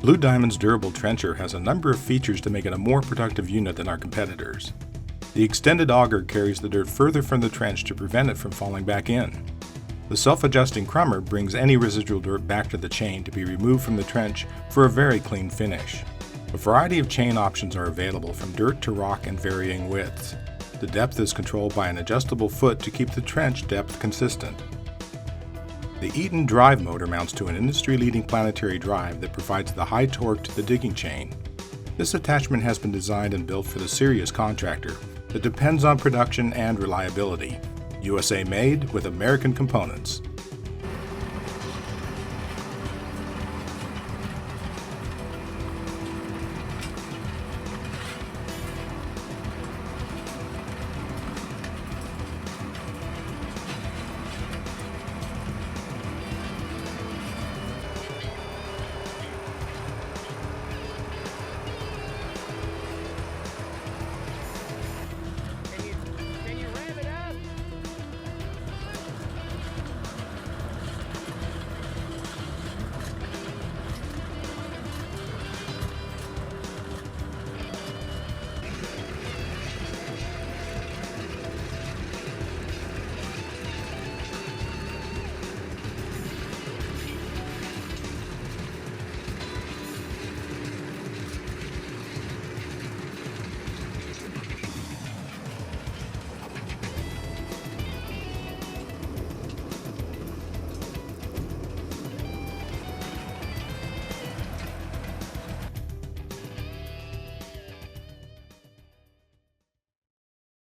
Blue Diamond's durable trencher has a number of features to make it a more productive unit than our competitors. The extended auger carries the dirt further from the trench to prevent it from falling back in. The self-adjusting crumber brings any residual dirt back to the chain to be removed from the trench for a very clean finish. A variety of chain options are available, from dirt to rock and varying widths. The depth is controlled by an adjustable foot to keep the trench depth consistent. The Eaton drive motor mounts to an industry-leading planetary drive that provides the high torque to the digging chain. This attachment has been designed and built for the serious contractor that depends on production and reliability. USA made with American components.